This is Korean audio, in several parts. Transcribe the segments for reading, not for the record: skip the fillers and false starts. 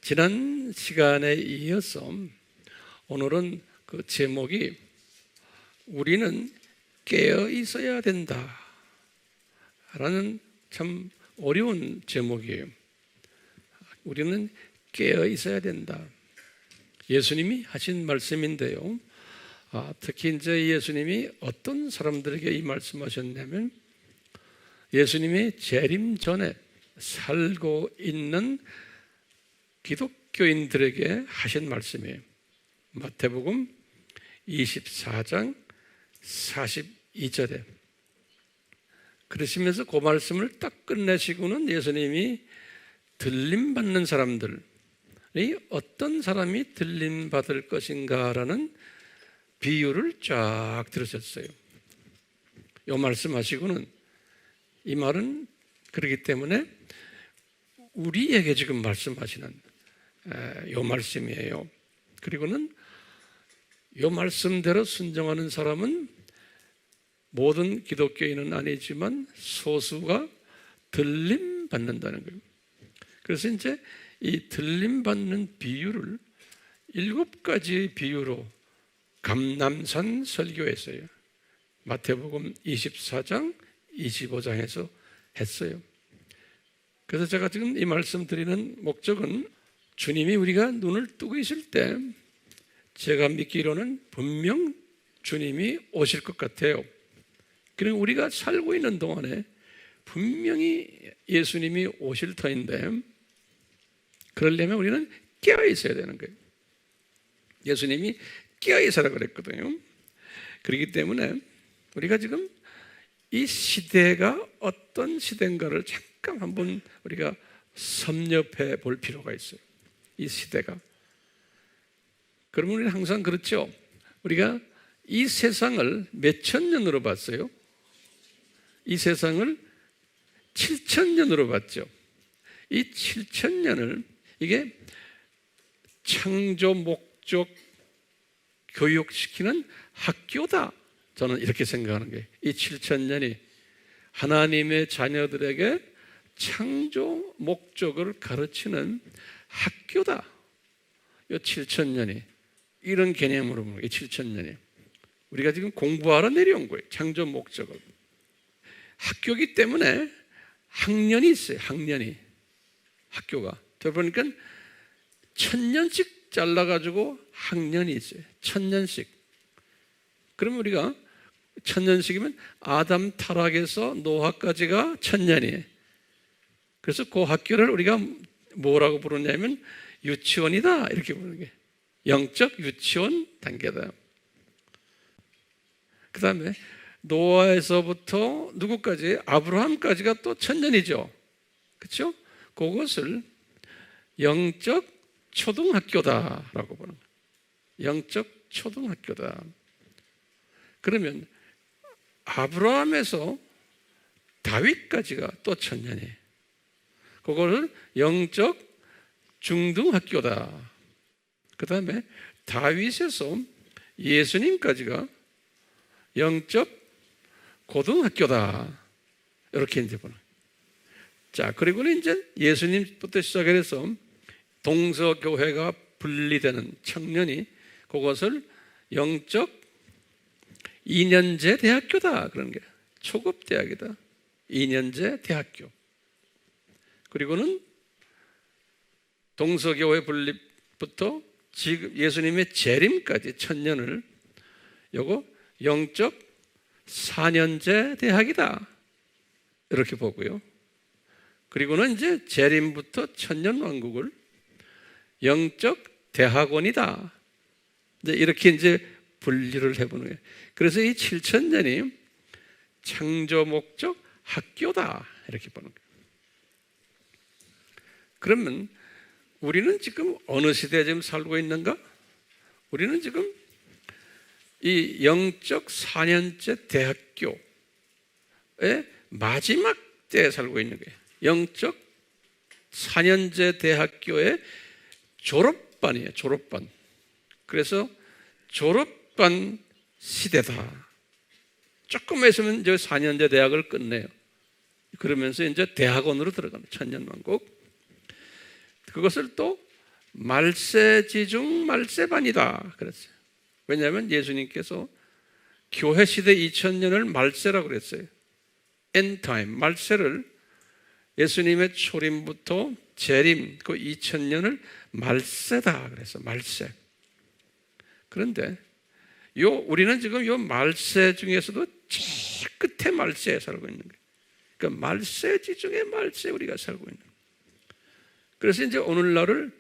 지난 시간에 이어서 오늘은 그 제목이 우리는 깨어 있어야 된다 라는 참 어려운 제목이에요. 우리는 깨어 있어야 된다. 예수님이 하신 말씀인데요. 특히 이제 예수님이 어떤 사람들에게 이 말씀하셨냐면 예수님이 재림 전에 살고 있는 기독교인들에게 하신 말씀이에요. 마태복음 24장 42절에 그러시면서 그 말씀을 딱 끝내시고는 예수님이 들림받는 사람들이 어떤 사람이 들림받을 것인가라는 비유를 쫙 들으셨어요. 이 말씀하시고는 이 말은 그렇기 때문에 우리에게 지금 말씀하시는 이 말씀이에요. 그리고는 이 말씀대로 순종하는 사람은 모든 기독교인은 아니지만 소수가 들림받는다는 거예요. 그래서 이제 이 들림받는 비유를 7가지 비유로 감람산 설교했어요. 마태복음 24장, 25장에서 했어요. 그래서 제가 지금 이 말씀 드리는 목적은 주님이 우리가 눈을 뜨고 있을 때 제가 믿기로는 분명 주님이 오실 것 같아요. 그리고 우리가 살고 있는 동안에 분명히 예수님이 오실 터인데 그러려면 우리는 깨어 있어야 되는 거예요. 예수님이 깨어 있으라 그랬거든요. 그렇기 때문에 우리가 지금 이 시대가 어떤 시대인가를 잠깐 한번 우리가 섭렵해 볼 필요가 있어요. 이 시대가. 그러면 우리는 항상 그렇죠. 우리가 이 세상을 몇 천 년으로 봤어요? 이 세상을 7,000년으로 봤죠. 이 7,000년을 이게 창조 목적 교육시키는 학교다. 저는 이렇게 생각하는 거예요. 이 7,000년이 하나님의 자녀들에게 창조 목적을 가르치는 학교다. 이 7,000년이 이런 개념으로 보는 이 7,000년이 우리가 지금 공부하러 내려온 거예요. 창조 목적을. 학교이기 때문에 학년이 있어요. 학년이. 학교가. 저 보니까 1,000년씩 잘라가지고 학년이 있어요. 1,000년씩. 그러면 우리가 1,000년씩이면 아담 타락에서 노아까지가 1,000년이에요. 그래서 그 학교를 우리가 뭐라고 부르냐면 유치원이다 이렇게 부르는 게 영적 유치원 단계다. 그 다음에 노아에서부터 누구까지? 아브라함까지가 또 1,000년이죠. 그렇죠? 그것을 영적 초등학교다라고 보는 거예요. 영적 초등학교다. 그러면 아브라함에서 다윗까지가 또 1,000년이에요. 그거를 영적 중등학교다. 그 다음에 다윗에서 예수님까지가 영적 고등학교다. 이렇게 이제 보는. 자, 그리고는 이제 예수님부터 시작해서 동서교회가 분리되는 청년이 그것을 영적 2년제 대학교다. 그런 게 초급 대학이다. 2년제 대학교. 그리고는 동서교회 분립부터 지금 예수님의 재림까지 1,000년을 요거 영적 4년제 대학이다. 이렇게 보고요. 그리고는 이제 재림부터 1,000년 왕국을 영적 대학원이다. 이제 이렇게 이제 분리를 해보는 거예요. 그래서 이 7,000년이 창조 목적 학교다. 이렇게 보는 거예요. 그러면 우리는 지금 어느 시대에 지금 살고 있는가? 우리는 지금 이 영적 4년제 대학교의 마지막 때에 살고 있는 거예요. 영적 4년제 대학교의 졸업반이에요. 졸업반. 그래서 졸업반 시대다. 조금 있으면 이제 4년제 대학을 끝내요. 그러면서 이제 대학원으로 들어갑니다. 천년왕국. 그것을 또 말세지중 말세반이다 그랬어요. 왜냐하면 예수님께서 교회 시대 2000년을 말세라고 그랬어요. end time, 말세를 예수님의 초림부터 재림 그 2000년을 말세다 그래서 말세. 그런데 우리는 지금 요 말세 중에서도 제일 끝에 말세에 살고 있는 거예요. 그러니까 말세지 중에 말세 우리가 살고 있는 거예요. 그래서 이제 오늘날을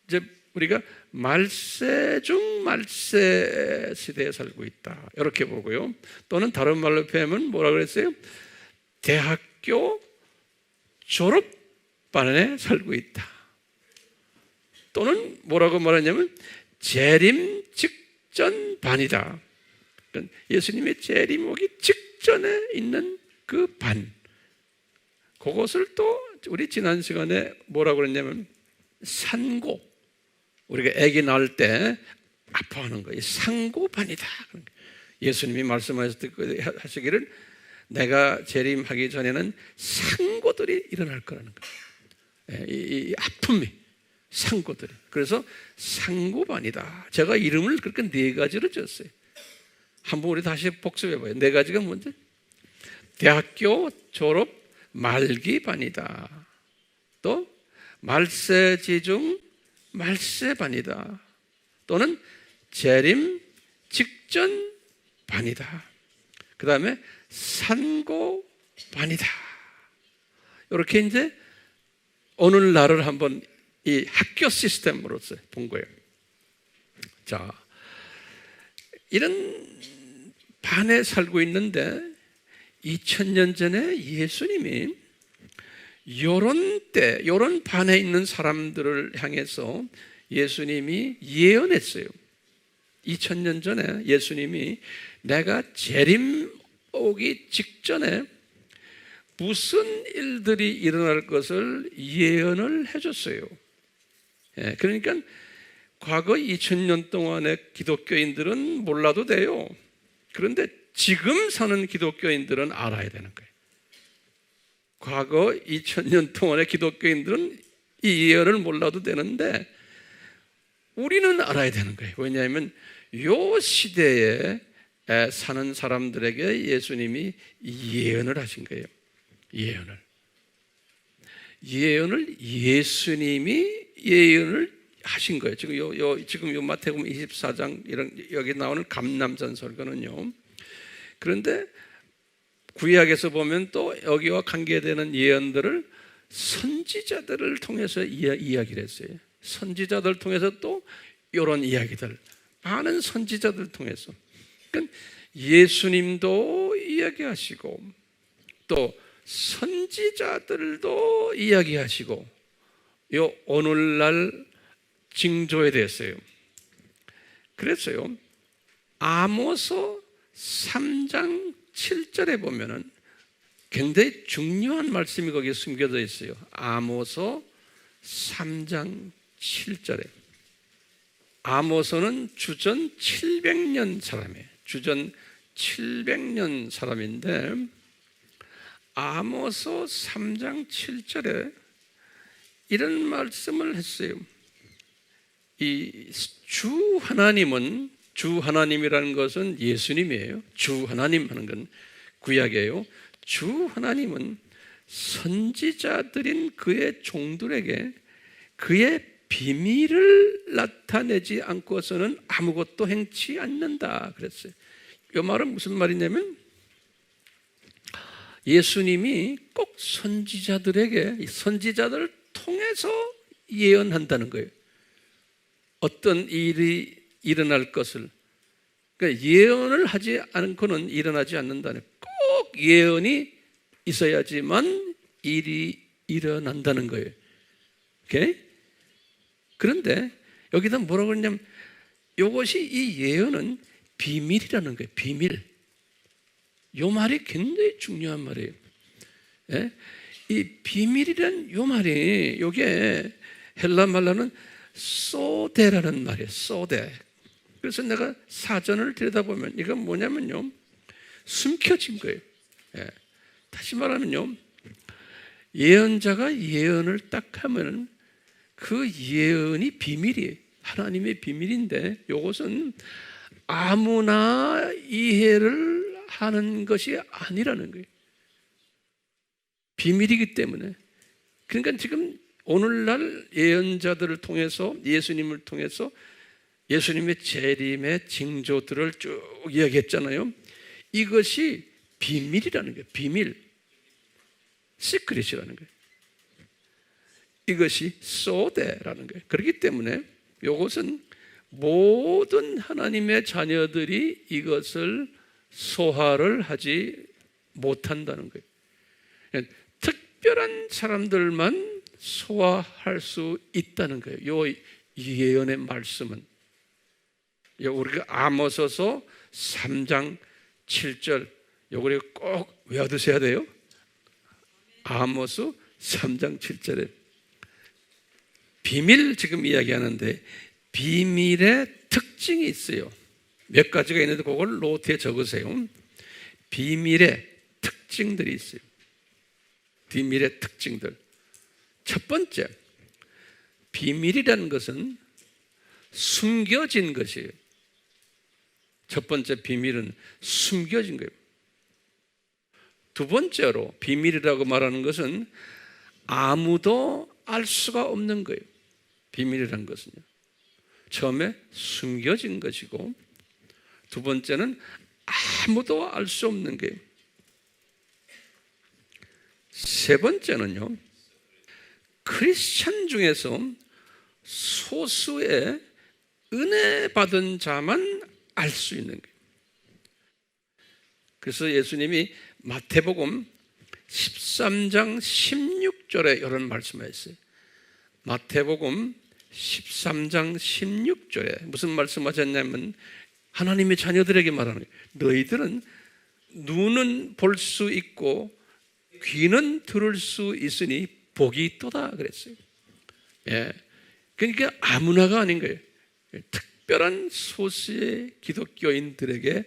이제 우리가 말세 중 말세 시대에 살고 있다 이렇게 보고요. 또는 다른 말로 표현하면 뭐라 그랬어요? 대학교 졸업반에 살고 있다. 또는 뭐라고 말하냐면 재림 직전 반이다. 그러니까 예수님의 재림 오기 직전에 있는 그 반. 그것을 또 우리 지난 시간에 뭐라고 그랬냐면 산고. 우리가 아기 낳을 때 아파하는 거예요. 상고반이다. 예수님이 말씀하시기를 내가 재림하기 전에는 상고들이 일어날 거라는 거예요. 이 아픔이 상고들이. 그래서 상고반이다. 제가 이름을 그렇게 4가지로 지었어요. 한번 우리 다시 복습해봐요. 4가지가 뭔지? 대학교 졸업 말기반이다. 또 말세지중 말세반이다. 또는 재림 직전 반이다. 그 다음에 산고반이다. 이렇게 이제 오늘날을 한번 이 학교 시스템으로서 본 거예요. 자, 이런 반에 살고 있는데 2000년 전에 예수님이 요런 반에 있는 사람들을 향해서 예수님이 예언했어요. 2000년 전에 예수님이 내가 재림 오기 직전에 무슨 일들이 일어날 것을 예언을 해줬어요. 그러니까 과거 2000년 동안의 기독교인들은 몰라도 돼요. 그런데 지금 사는 기독교인들은 알아야 되는 거예요. 과거 2000년 동안의 기독교인들은 이 예언을 몰라도 되는데 우리는 알아야 되는 거예요. 왜냐하면 이 시대에 사는 사람들에게 예수님이 예언을 하신 거예요. 예언을 예수님이 예언을 하신 거예요. 지금 요 마태복음 24장 여기 나오는 감람산 설교는요. 그런데 구약에서 보면 또 여기와 관계되는 예언들을 선지자들을 통해서 이야기를 했어요. 선지자들 통해서 또 이런 이야기들, 많은 선지자들 통해서. 그러니까 예수님도 이야기하시고 또 선지자들도 이야기하시고 요 오늘날 징조에 대해서요. 그래서요. 아모스 3장 7절에 보면은 굉장히 중요한 말씀이 거기에 숨겨져 있어요. 아모스 3장 7절에. 아모스는 주전 700년 사람이에요. 주전 700년 사람인데 아모스 3장 7절에 이런 말씀을 했어요. 이 주 하나님은, 주 하나님이라는 것은 예수님이에요. 주 하나님 하는 건 구약이에요. 주 하나님은 선지자들인 그의 종들에게 그의 비밀을 나타내지 않고서는 아무것도 행치 않는다 그랬어요. 이 말은 무슨 말이냐면 예수님이 꼭 선지자들에게, 선지자들을 통해서 예언한다는 거예요. 어떤 일이 일어날 것을. 그러니까 예언을 하지 않고는 일어나지 않는다는, 꼭 예언이 있어야지만 일이 일어난다는 거예요. 오케이? 그런데 여기다 뭐라고 그러냐면 이것이, 이 예언은 비밀이라는 거예요. 비밀. 이 말이 굉장히 중요한 말이에요. 예? 이 비밀이란 이 말이, 이게 헬라 말로는 소데라는 말이에요. 소데. 그래서 내가 사전을 들여다보면 이건 뭐냐면요, 숨겨진 거예요. 예. 다시 말하면요, 예언자가 예언을 딱 하면 그 예언이 비밀이에요. 하나님의 비밀인데 이것은 아무나 이해를 하는 것이 아니라는 거예요. 비밀이기 때문에. 그러니까 지금 오늘날 예언자들을 통해서, 예수님을 통해서 예수님의 재림의 징조들을 쭉 이야기했잖아요. 이것이 비밀이라는 거예요. 비밀. 시크릿이라는 거예요. 이것이 소대라는 거예요. 그렇기 때문에 이것은 모든 하나님의 자녀들이 이것을 소화를 하지 못한다는 거예요. 특별한 사람들만 소화할 수 있다는 거예요. 이 예언의 말씀은. 우리가 아모스서 3장 7절 요거를 꼭 외워두셔야 돼요. 아모스 3장 7절에 비밀 지금 이야기하는데 비밀의 특징이 있어요. 몇 가지가 있는데 그걸 노트에 적으세요. 비밀의 특징들이 있어요. 비밀의 특징들. 첫 번째, 비밀이라는 것은 숨겨진 것이에요. 첫 번째 비밀은 숨겨진 거예요. 두 번째로 비밀이라고 말하는 것은 아무도 알 수가 없는 거예요. 비밀이라는 것은요. 처음에 숨겨진 것이고 두 번째는 아무도 알 수 없는 거예요. 세 번째는요. 크리스찬 중에서 소수의 은혜 받은 자만 알 수 있는 거예요. 그래서 예수님이 마태복음 13장 16절에 이런 말씀하셨어요. 마태복음 13장 16절에 무슨 말씀하셨냐면 하나님의 자녀들에게 말하는 거예요. 너희들은 눈은 볼 수 있고 귀는 들을 수 있으니 복이 있도다 그랬어요. 예. 그러니까 아무나가 아닌 거예요. 특별한 소수의 기독교인들에게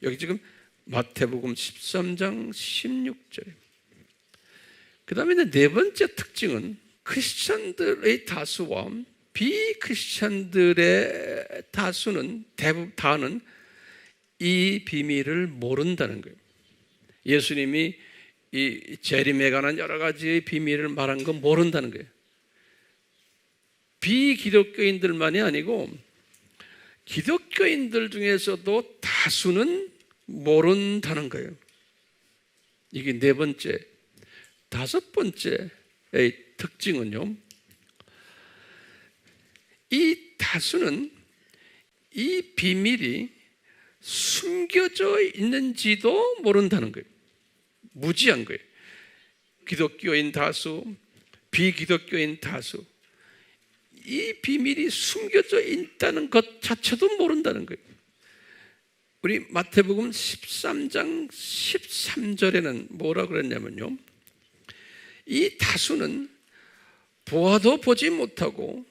여기 지금 마태복음 13장 16절에 그 다음에 네 번째 특징은 크리스찬들의 다수와 비크리스찬들의 다수는 다는 이 비밀을 모른다는 거예요. 예수님이 이 재림에 관한 여러 가지의 비밀을 말한 건 모른다는 거예요. 비기독교인들만이 아니고 기독교인들 중에서도 다수는 모른다는 거예요. 이게 네 번째. 다섯 번째의 특징은요, 이 다수는 이 비밀이 숨겨져 있는지도 모른다는 거예요. 무지한 거예요. 기독교인 다수, 비기독교인 다수, 이 비밀이 숨겨져 있다는 것 자체도 모른다는 거예요. 우리 마태복음 13장 13절에는 뭐라 그랬냐면요, 이 다수는 보아도 보지 못하고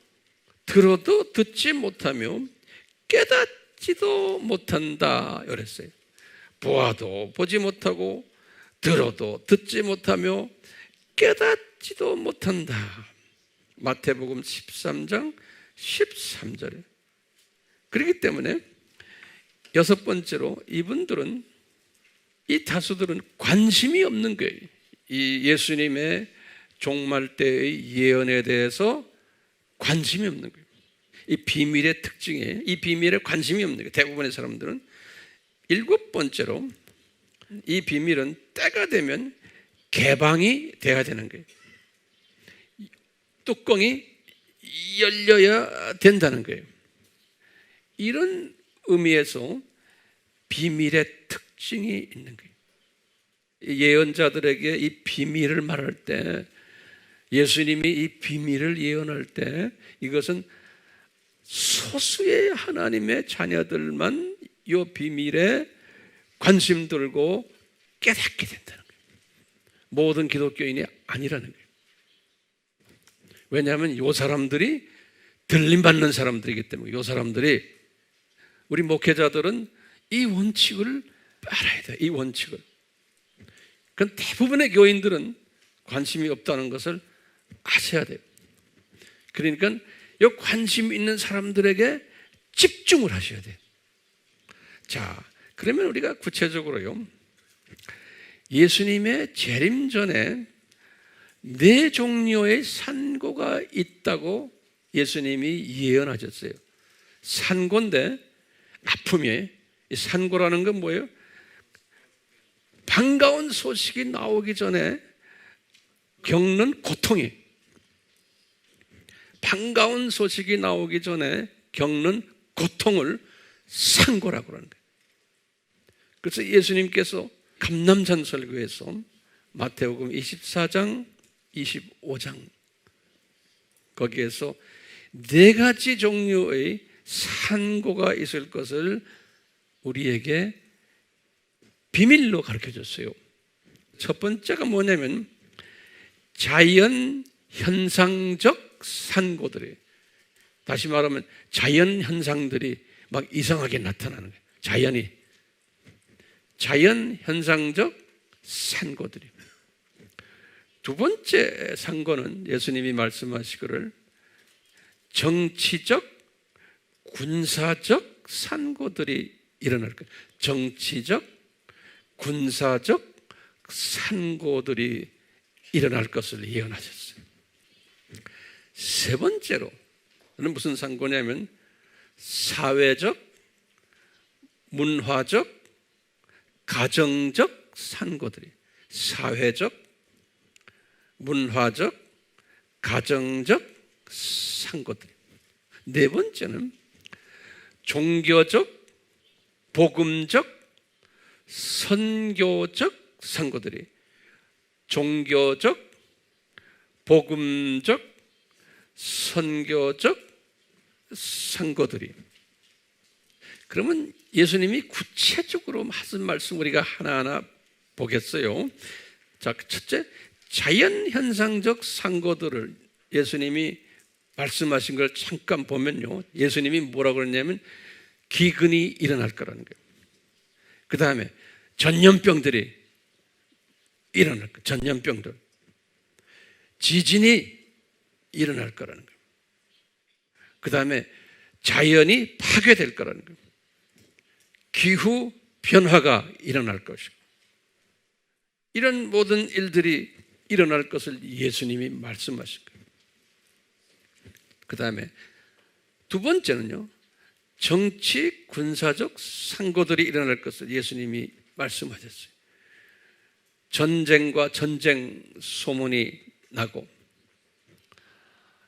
들어도 듣지 못하며 깨닫지도 못한다 그랬어요. 보아도 보지 못하고 들어도 듣지 못하며 깨닫지도 못한다. 마태복음 13장 13절에. 그렇기 때문에 여섯 번째로 이분들은, 이 다수들은 관심이 없는 거예요. 이 예수님의 종말 때의 예언에 대해서 관심이 없는 거예요. 이 비밀의 특징이에요. 이 비밀에 관심이 없는 거예요. 대부분의 사람들은. 일곱 번째로 이 비밀은 때가 되면 개방이 돼야 되는 거예요. 뚜껑이 열려야 된다는 거예요. 이런 의미에서 비밀의 특징이 있는 거예요. 예언자들에게 이 비밀을 말할 때, 예수님이 이 비밀을 예언할 때 이것은 소수의 하나님의 자녀들만 이 비밀에 관심 들고 깨닫게 된다는 거예요. 모든 기독교인이 아니라는 거예요. 왜냐하면 이 사람들이 들림받는 사람들이기 때문에, 이 사람들이, 우리 목회자들은 이 원칙을 알아야 돼요. 이 원칙을. 그럼 대부분의 교인들은 관심이 없다는 것을 아셔야 돼요. 그러니까 이 관심 있는 사람들에게 집중을 하셔야 돼요. 자, 그러면 우리가 구체적으로요, 예수님의 재림 전에 네 종류의 산고가 있다고 예수님이 예언하셨어요. 산고인데 아픔이, 이 산고라는 건 뭐예요? 반가운 소식이 나오기 전에 겪는 고통이, 반가운 소식이 나오기 전에 겪는 고통을 산고라고 그러는 거예요. 그래서 예수님께서 감람산설교에서 마태복음 24장, 25장 거기에서 네 가지 종류의 산고가 있을 것을 우리에게 비밀로 가르쳐줬어요. 첫 번째가 뭐냐면 자연 현상적 산고들이에요. 다시 말하면 자연 현상들이 막 이상하게 나타나는 거예요. 자연 현상적 산고들이에요. 두 번째 산고는 예수님이 말씀하시기를 정치적, 군사적 산고들이 일어날 거예요. 정치적, 군사적 산고들이 일어날 것을 예언하셨어요. 세 번째로는 무슨 산고냐면 사회적, 문화적, 가정적 산고들이, 사회적, 문화적, 가정적 산고들. 네 번째는 종교적, 복음적, 선교적 산고들이, 종교적, 복음적, 선교적 산고들이. 그러면 예수님이 구체적으로 하신 말씀 우리가 하나하나 보겠어요. 자, 첫째, 자연현상적 산고들을 예수님이 말씀하신 걸 잠깐 보면요, 예수님이 뭐라고 그랬냐면 기근이 일어날 거라는 거예요. 그 다음에 전염병들이 일어날 거예요. 전염병들, 지진이 일어날 거라는 거예요. 그 다음에 자연이 파괴될 거라는 거예요. 기후 변화가 일어날 것이고, 이런 모든 일들이 일어날 것을 예수님이 말씀하신 거예요. 그 다음에 두 번째는요, 정치, 군사적 산고들이 일어날 것을 예수님이 말씀하셨어요. 전쟁과 전쟁 소문이 나고,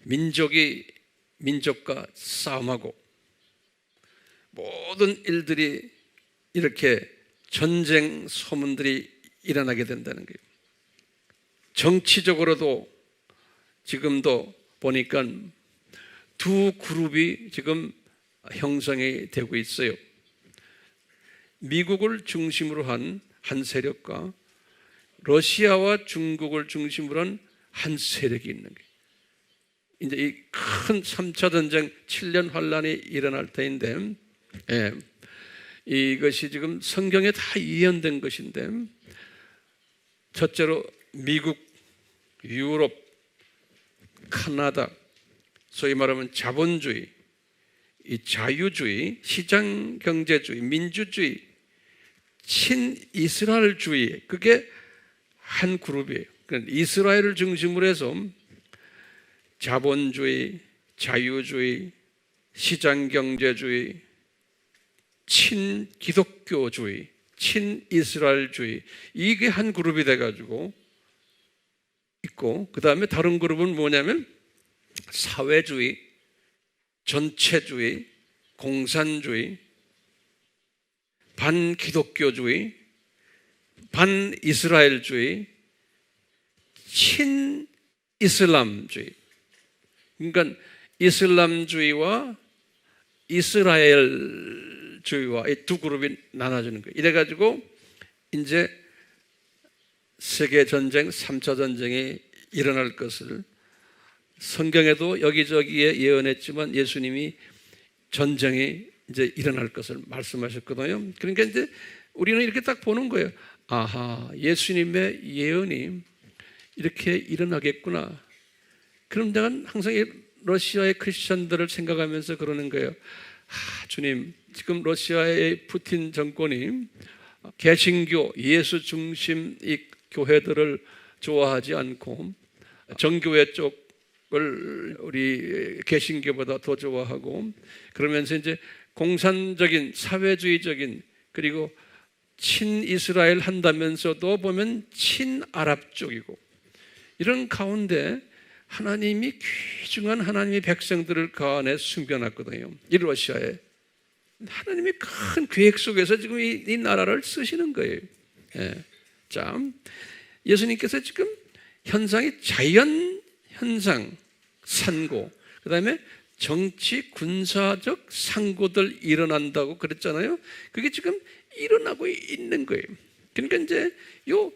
민족이 민족과 싸움하고, 모든 일들이 이렇게 전쟁 소문들이 일어나게 된다는 거예요. 정치적으로도 지금도 보니까 두 그룹이 지금 형성이 되고 있어요. 미국을 중심으로 한 세력과 러시아와 중국을 중심으로 한 한 세력이 있는 거예요. 이제 이 큰 3차 전쟁 7년 환란이 일어날 때인데, 이것이 지금 성경에 다 예언된 것인데, 첫째로 미국, 유럽, 카나다, 소위 말하면 자본주의, 이 자유주의, 시장경제주의, 민주주의, 친이스라엘주의, 그게 한 그룹이에요. 그러니까 이스라엘을 중심으로 해서 자본주의, 자유주의, 시장경제주의, 친기독교주의, 친이스라엘주의, 이게 한 그룹이 돼가지고 있고, 그 다음에 다른 그룹은 뭐냐면 사회주의, 전체주의, 공산주의, 반기독교주의, 반이스라엘주의, 친이슬람주의. 그러니까 이슬람주의와 이스라엘주의와 이 두 그룹이 나눠지는 거예요. 이래가지고 이제 세계전쟁, 3차 전쟁이 일어날 것을 성경에도 여기저기에 예언했지만 예수님이 전쟁이 이제 일어날 것을 말씀하셨거든요. 그러니까 이제 우리는 이렇게 딱 보는 거예요. 아하, 예수님의 예언이 이렇게 일어나겠구나. 그럼 내가 항상 러시아의 크리스천들을 생각하면서 그러는 거예요. 주님, 지금 러시아의 푸틴 정권이 개신교, 예수 중심 이 교회들을 좋아하지 않고 정교회 쪽을 우리 개신교보다 더 좋아하고, 그러면서 이제 공산적인 사회주의적인, 그리고 친이스라엘 한다면서도 보면 친아랍 쪽이고, 이런 가운데 하나님이 귀중한 하나님의 백성들을 그 안에 숨겨놨거든요. 이 러시아에 하나님이 큰 계획 속에서 지금 이 나라를 쓰시는 거예요. 예. 자, 예수님께서 지금 현상이 자연 현상, 산고, 그 다음에 정치 군사적 상고들 일어난다고 그랬잖아요. 그게 지금 일어나고 있는 거예요. 그러니까 이제 요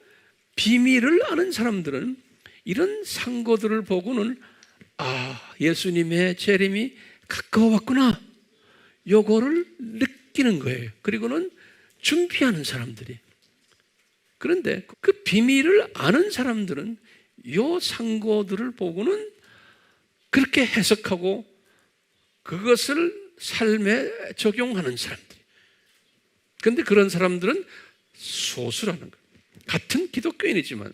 비밀을 아는 사람들은 이런 상고들을 보고는 예수님의 재림이 가까워 왔구나, 요거를 느끼는 거예요. 그리고는 준비하는 사람들이. 그런데 그 비밀을 아는 사람들은 요 상고들을 보고는 그렇게 해석하고 그것을 삶에 적용하는 사람들. 그런데 그런 사람들은 소수라는 거예요. 같은 기독교인이지만.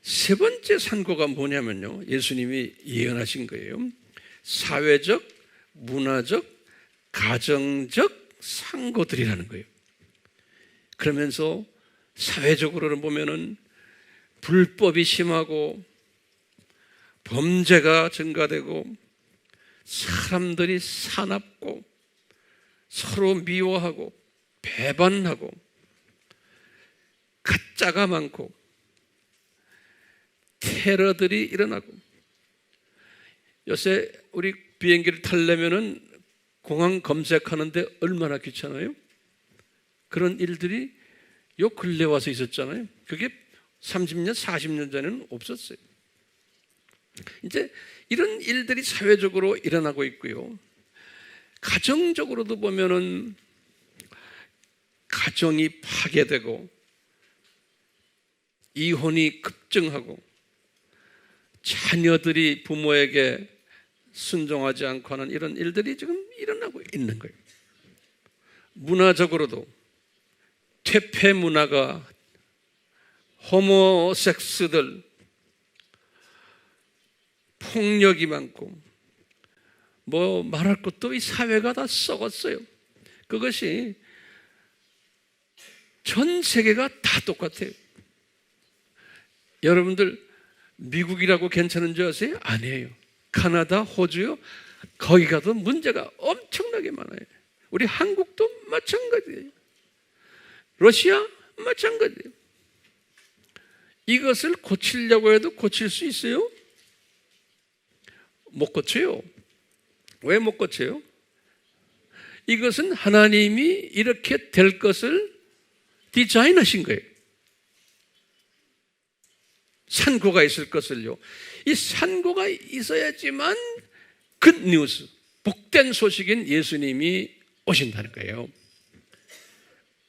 세 번째 상고가 뭐냐면요, 예수님이 예언하신 거예요. 사회적, 문화적, 가정적 상고들이라는 거예요. 그러면서 사회적으로는 보면은 불법이 심하고 범죄가 증가되고 사람들이 사납고 서로 미워하고 배반하고 가짜가 많고 테러들이 일어나고, 요새 우리 비행기를 타려면은 공항 검색하는데 얼마나 귀찮아요? 그런 일들이 요 근래 와서 있었잖아요. 그게 30년, 40년 전에는 없었어요. 이제 이런 일들이 사회적으로 일어나고 있고요. 가정적으로도 보면은 가정이 파괴되고 이혼이 급증하고 자녀들이 부모에게 순종하지 않고 하는 이런 일들이 지금 일어나고 있는 거예요. 문화적으로도 퇴폐 문화가, 호모섹스들, 폭력이 많고, 뭐 말할 것도, 이 사회가 다 썩었어요. 그것이 전 세계가 다 똑같아요. 여러분들 미국이라고 괜찮은 줄 아세요? 아니에요. 카나다, 호주요, 거기 가도 문제가 엄청나게 많아요. 우리 한국도 마찬가지예요. 러시아 마찬가지예요. 이것을 고치려고 해도 고칠 수 있어요? 못 고쳐요. 왜 못 고쳐요? 이것은 하나님이 이렇게 될 것을 디자인하신 거예요. 산고가 있을 것을요. 이 산고가 있어야지만 굿뉴스, 복된 소식인 예수님이 오신다는 거예요.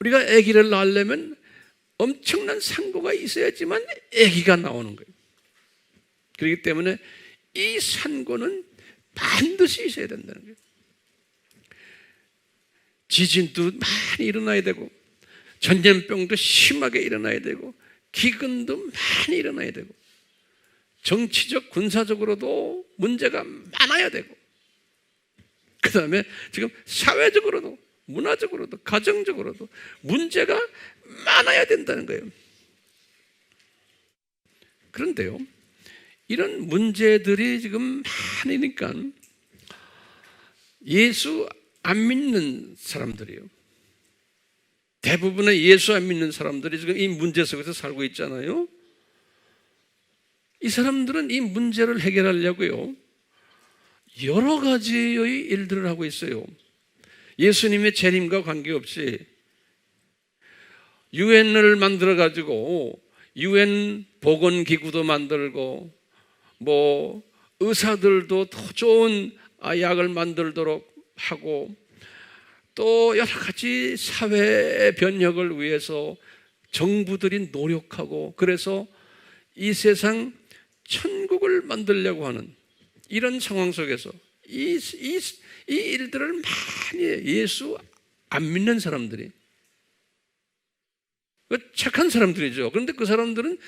우리가 아기를 낳으려면 엄청난 산고가 있어야지만 아기가 나오는 거예요. 그렇기 때문에 이 산고는 반드시 있어야 된다는 거예요. 지진도 많이 일어나야 되고, 전염병도 심하게 일어나야 되고, 기근도 많이 일어나야 되고, 정치적, 군사적으로도 문제가 많아야 되고, 그 다음에 지금 사회적으로도, 문화적으로도, 가정적으로도 문제가 많아야 된다는 거예요. 그런데요, 이런 문제들이 지금 많으니까 예수 안 믿는 사람들이에요. 대부분의 예수 안 믿는 사람들이 지금 이 문제 속에서 살고 있잖아요. 이 사람들은 이 문제를 해결하려고요, 여러 가지의 일들을 하고 있어요. 예수님의 재림과 관계없이 유엔을 만들어가지고 유엔 보건기구도 만들고, 뭐 의사들도 더 좋은 약을 만들도록 하고, 또 여러 가지 사회 변혁을 위해서 정부들이 노력하고, 그래서 이 세상 천국을 만들려고 하는, 이런 상황 속에서 이 일들을 많이 해요. 예수 안 믿는 사람들이. 착한 사람들이죠. 그런데 그 사람들은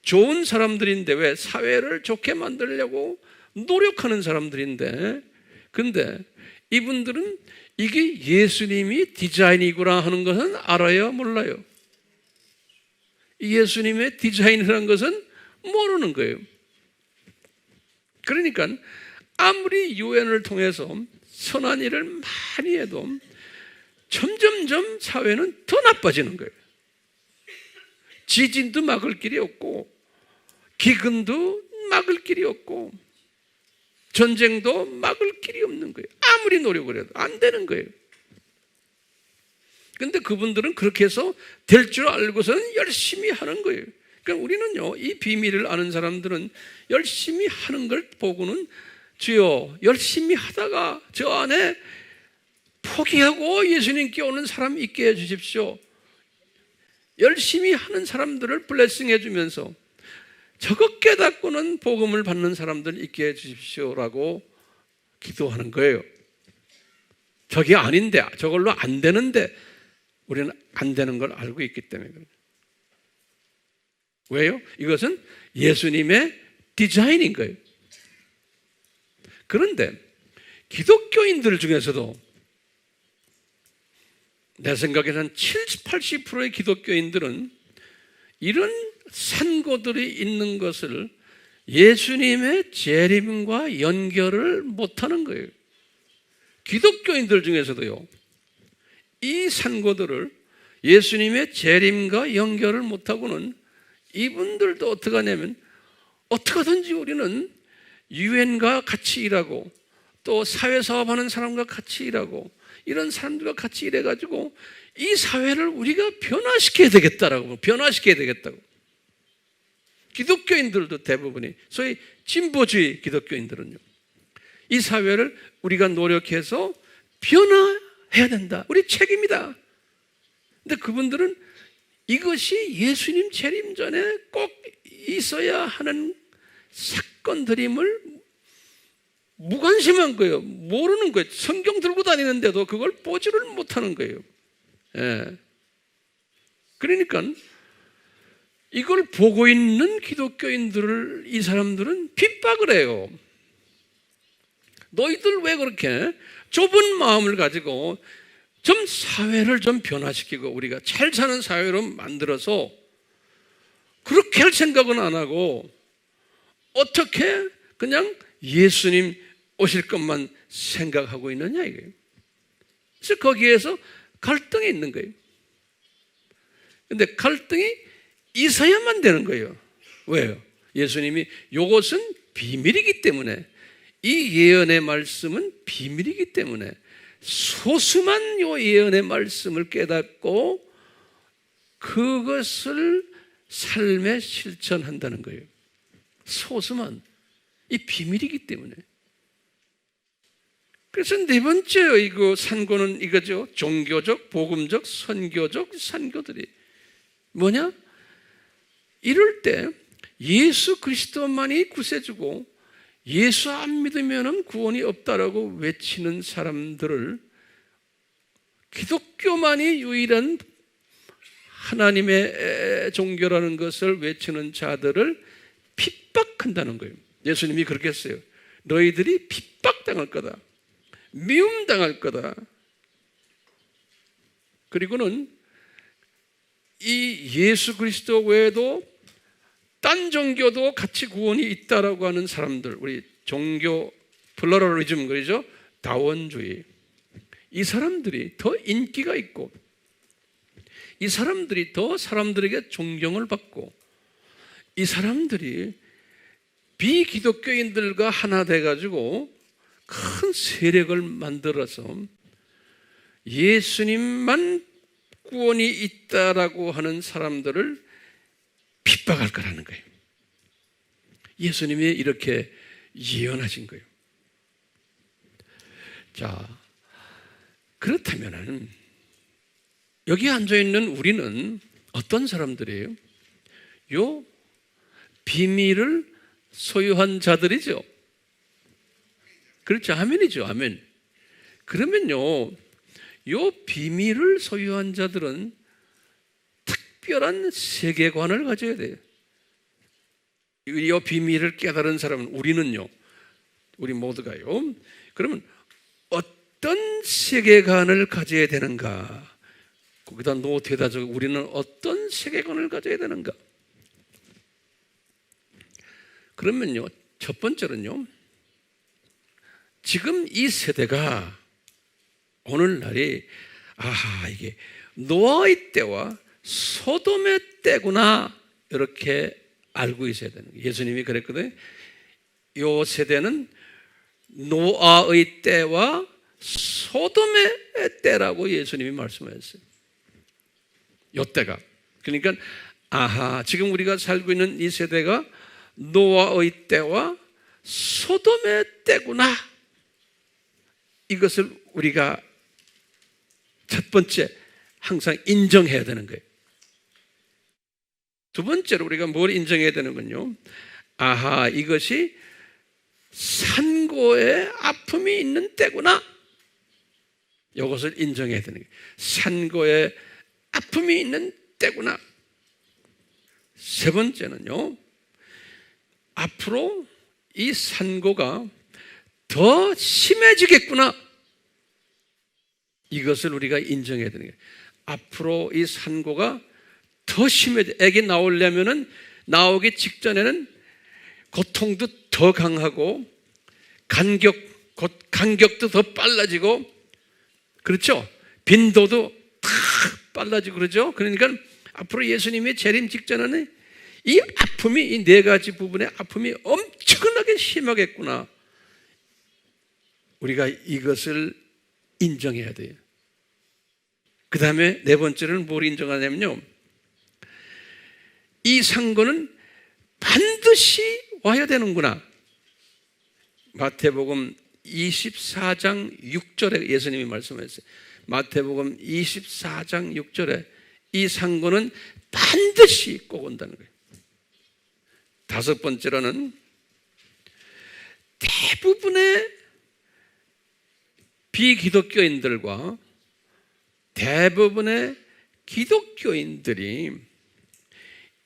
좋은 사람들인데 왜 사회를 좋게 만들려고 노력하는 사람들인데, 근데 이분들은 이게 예수님이 디자인이구나 하는 것은 알아요, 몰라요? 예수님의 디자인이라는 것은 모르는 거예요. 그러니까 아무리 유엔을 통해서 선한 일을 많이 해도 점점점 사회는 더 나빠지는 거예요. 지진도 막을 길이 없고, 기근도 막을 길이 없고, 전쟁도 막을 길이 없는 거예요. 아무리 노력을 해도 안 되는 거예요. 그런데 그분들은 그렇게 해서 될 줄 알고서는 열심히 하는 거예요. 그러니까 우리는요, 이 비밀을 아는 사람들은 열심히 하는 걸 보고는 주여, 열심히 하다가 저 안에 포기하고 예수님께 오는 사람 있게 해주십시오. 열심히 하는 사람들을 블레싱해 주면서 저것 깨닫고는 복음을 받는 사람들 있게 해주십시오라고 기도하는 거예요. 저게 아닌데, 저걸로 안 되는데 우리는 안 되는 걸 알고 있기 때문에 그래요. 왜요? 이것은 예수님의 디자인인 거예요. 그런데 기독교인들 중에서도 내 생각에는 한 70, 80%의 기독교인들은 이런 산고들이 있는 것을 예수님의 재림과 연결을 못하는 거예요. 기독교인들 중에서도요, 이 산고들을 예수님의 재림과 연결을 못하고는 이분들도 어떻게 하냐면 어떻게든지 우리는 유엔과 같이 일하고 또 사회사업하는 사람과 같이 일하고 이런 사람들과 같이 일해가지고 이 사회를 우리가 변화시켜야 되겠다라고, 변화시켜야 되겠다고. 기독교인들도 대부분이, 소위 진보주의 기독교인들은요, 이 사회를 우리가 노력해서 변화해야 된다. 우리 책임이다. 근데 그분들은 이것이 예수님 재림 전에 꼭 있어야 하는 사건들임을 무관심한 거예요. 모르는 거예요. 성경 들고 다니는데도 그걸 보지를 못하는 거예요. 예. 그러니까 이걸 보고 있는 기독교인들을 이 사람들은 핍박을 해요. 너희들 왜 그렇게 좁은 마음을 가지고 좀 사회를 좀 변화시키고 우리가 잘 사는 사회로 만들어서 그렇게 할 생각은 안 하고 어떻게 그냥 예수님 오실 것만 생각하고 있느냐 이거예요. 그래서 거기에서 갈등이 있는 거예요. 그런데 갈등이 있어야만 되는 거예요. 왜요? 예수님이 이것은 비밀이기 때문에, 이 예언의 말씀은 비밀이기 때문에 소수만 이 예언의 말씀을 깨닫고 그것을 삶에 실천한다는 거예요. 소수만. 이 비밀이기 때문에. 그래서 네 번째 이거 산고는 이거죠. 종교적, 복음적, 선교적 산고들이 뭐냐? 이럴 때 예수 그리스도만이 구세주고 예수 안 믿으면 구원이 없다라고 외치는 사람들을, 기독교만이 유일한 하나님의 종교라는 것을 외치는 자들을 핍박한다는 거예요. 예수님이 그렇게 했어요. 너희들이 핍박당할 거다. 미움당할 거다. 그리고는 이 예수 그리스도 외에도 딴 종교도 같이 구원이 있다라고 하는 사람들, 우리 종교 플러럴리즘, 그러죠? 다원주의. 이 사람들이 더 인기가 있고 이 사람들이 더 사람들에게 존경을 받고 이 사람들이 비기독교인들과 하나 돼가지고 큰 세력을 만들어서 예수님만 구원이 있다라고 하는 사람들을 핍박할 거라는 거예요. 예수님이 이렇게 예언하신 거예요. 자, 그렇다면은 여기 앉아있는 우리는 어떤 사람들이에요? 요 비밀을 소유한 자들이죠. 그렇죠. 아멘이죠. 아멘. 그러면요, 요 비밀을 소유한 자들은 특별한 세계관을 가져야 돼요. 이 비밀을 깨달은 사람은 우리는요, 우리 모두가요. 그러면 어떤 세계관을 가져야 되는가? 거기다 노트에다 적어. 우리는 어떤 세계관을 가져야 되는가? 그러면요, 첫 번째는요, 지금 이 세대가 오늘날이 이게 노아의 때와 소돔의 때구나, 이렇게 알고 있어야 되는 거예요. 예수님이 그랬거든요. 이 세대는 노아의 때와 소돔의 때라고 예수님이 말씀하셨어요. 이 때가. 그러니까 지금 우리가 살고 있는 이 세대가 노아의 때와 소돔의 때구나, 이것을 우리가 첫 번째 항상 인정해야 되는 거예요. 두 번째로 우리가 뭘 인정해야 되는군요. 이것이 산고의 아픔이 있는 때구나, 이것을 인정해야 되는 거예요. 산고의 아픔이 있는 때구나. 세 번째는요, 앞으로 이 산고가 더 심해지겠구나, 이것을 우리가 인정해야 되는 거예요. 앞으로 이 산고가 더 애기 나오려면은, 나오기 직전에는 고통도 더 강하고 간격도 더 빨라지고, 그렇죠? 빈도도 다 빨라지고 그러죠. 그러니까 앞으로 예수님의 재림 직전에는 이 아픔이, 이 네 가지 부분의 아픔이 엄청나게 심하겠구나, 우리가 이것을 인정해야 돼요. 그 다음에 네 번째는 뭘 인정하냐면요, 이 상고는 반드시 와야 되는구나. 마태복음 24장 6절에 예수님이 말씀하셨어요. 마태복음 24장 6절에 이 상고는 반드시 꼭 온다는 거예요. 다섯 번째로는 대부분의 비기독교인들과 대부분의 기독교인들이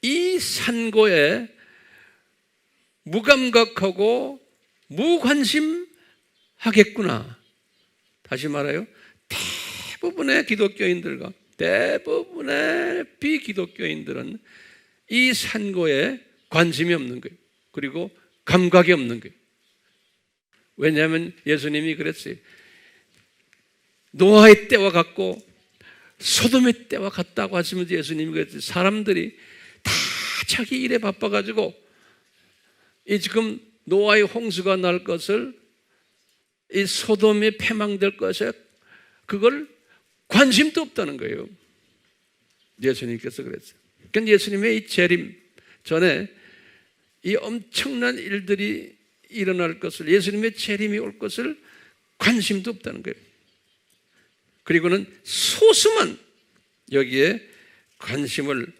이 산고에 무감각하고 무관심하겠구나. 다시 말해요, 대부분의 기독교인들과 대부분의 비기독교인들은 이 산고에 관심이 없는 거예요. 그리고 감각이 없는 거예요. 왜냐하면 예수님이 그랬어요. 노아의 때와 같고 소돔의 때와 같다고 하시면서 예수님이 그랬어요. 사람들이 다 자기 일에 바빠가지고 이 지금 노아의 홍수가 날 것을, 이 소돔이 패망될 것에 그걸 관심도 없다는 거예요. 예수님께서 그랬어요. 그러니까 예수님의 이 재림 전에 이 엄청난 일들이 일어날 것을, 예수님의 재림이 올 것을 관심도 없다는 거예요. 그리고는 소수만 여기에 관심을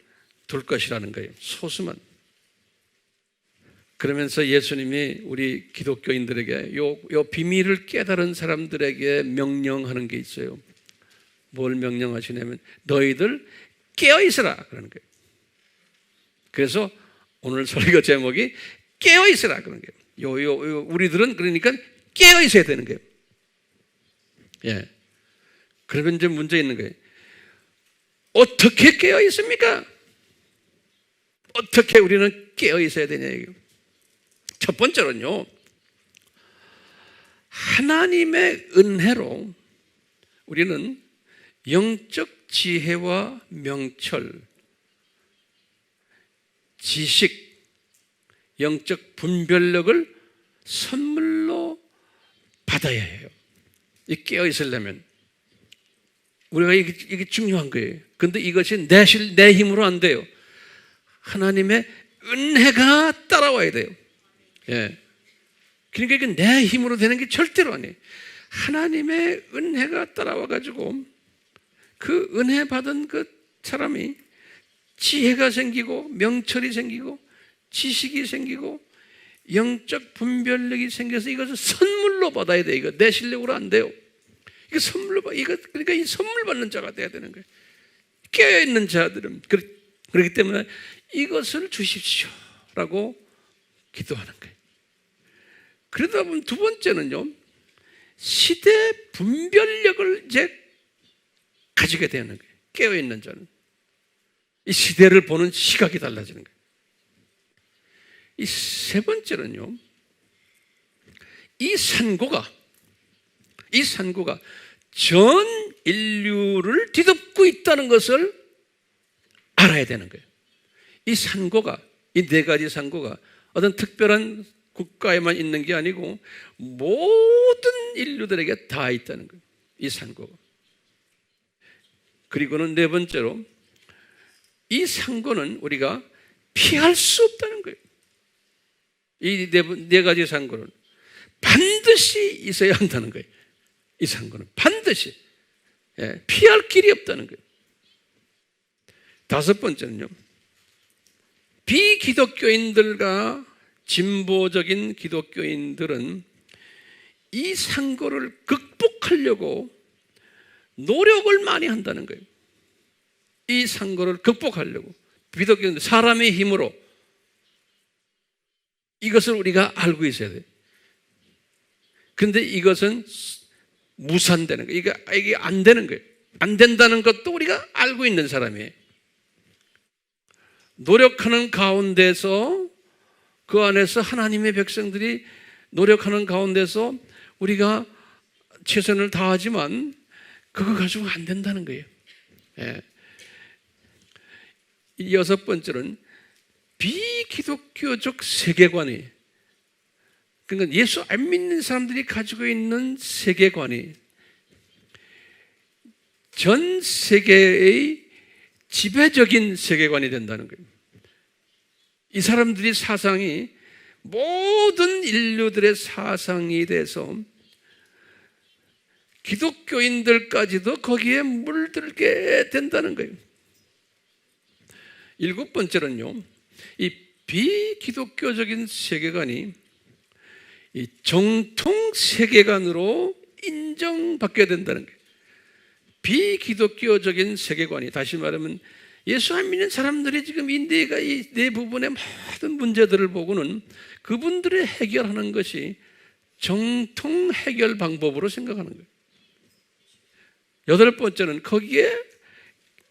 둘 것이라는 거예요. 소수만. 그러면서 예수님이 우리 기독교인들에게 요 비밀을 깨달은 사람들에게 명령하는 게 있어요. 뭘 명령하시냐면 너희들 깨어있으라 그러는 거예요. 그래서 오늘 설교 제목이 깨어있으라 그러는 거예요. 우리들은 그러니까 깨어있어야 되는 거예요. 예. 그러면 이제 문제 있는 거예요. 어떻게 깨어있습니까? 어떻게 우리는 깨어있어야 되냐 이거. 첫 번째로는요, 하나님의 은혜로 우리는 영적 지혜와 명철, 지식, 영적 분별력을 선물로 받아야 해요. 이 깨어있으려면 우리가 이게 중요한 거예요. 그런데 이것이 내 힘으로 안 돼요. 하나님의 은혜가 따라와야 돼요. 예. 그러니까 이게 내 힘으로 되는 게 절대로 아니에요. 하나님의 은혜가 따라와가지고 그 은혜 받은 그 사람이 지혜가 생기고 명철이 생기고 지식이 생기고 영적 분별력이 생겨서 이것을 선물로 받아야 돼. 이거 내 실력으로 안 돼요. 이거 선물로 받아. 그러니까 이 선물 받는 자가 돼야 되는 거예요. 깨어있는 자들은 그렇기 때문에 이것을 주십시오라고 기도하는 거예요. 그러다 보면 두 번째는요, 시대 분별력을 이제 가지게 되는 거예요. 깨어있는 자는 이 시대를 보는 시각이 달라지는 거예요. 이 세 번째는요, 이 산고가 전 인류를 뒤덮고 있다는 것을 알아야 되는 거예요. 이 산고가, 이 네 가지 산고가 어떤 특별한 국가에만 있는 게 아니고 모든 인류들에게 다 있다는 거예요. 이 산고가. 그리고는 네 번째로 이 산고는 우리가 피할 수 없다는 거예요. 이 네 가지 산고는 반드시 있어야 한다는 거예요. 이 산고는 반드시 피할 길이 없다는 거예요. 다섯 번째는요, 비기독교인들과 진보적인 기독교인들은 이 산고를 극복하려고 노력을 많이 한다는 거예요. 이 산고를 극복하려고 기독교인들 사람의 힘으로 이것을 우리가 알고 있어야 돼요. 그런데 이것은 무산되는 거예요. 이게 안 되는 거예요. 안 된다는 것도 우리가 알고 있는 사람이에요. 노력하는 가운데서 그 안에서 하나님의 백성들이 노력하는 가운데서 우리가 최선을 다하지만 그거 가지고 안 된다는 거예요. 이 여섯 번째는 비기독교적 세계관이, 그러니까 예수 안 믿는 사람들이 가지고 있는 세계관이 전 세계의 지배적인 세계관이 된다는 거예요. 이 사람들이 사상이 모든 인류들의 사상이 돼서 기독교인들까지도 거기에 물들게 된다는 거예요. 일곱 번째는요, 이 비기독교적인 세계관이 이 정통 세계관으로 인정받게 된다는 거예요. 비기독교적인 세계관이, 다시 말하면 예수 안 믿는 사람들이 지금 인대가 이 네 부분의 모든 문제들을 보고는 그분들의 해결하는 것이 정통 해결 방법으로 생각하는 거예요. 여덟 번째는 거기에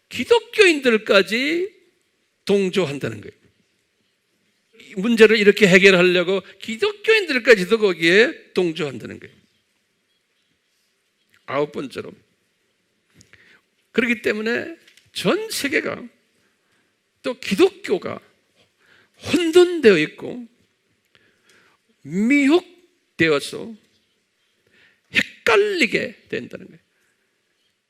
기독교인들까지 동조한다는 거예요. 문제를 이렇게 해결하려고 기독교인들까지도 거기에 동조한다는 거예요. 아홉 번째로, 그렇기 때문에 전 세계가 또 기독교가 혼돈되어 있고 미혹되어서 헷갈리게 된다는 거예요.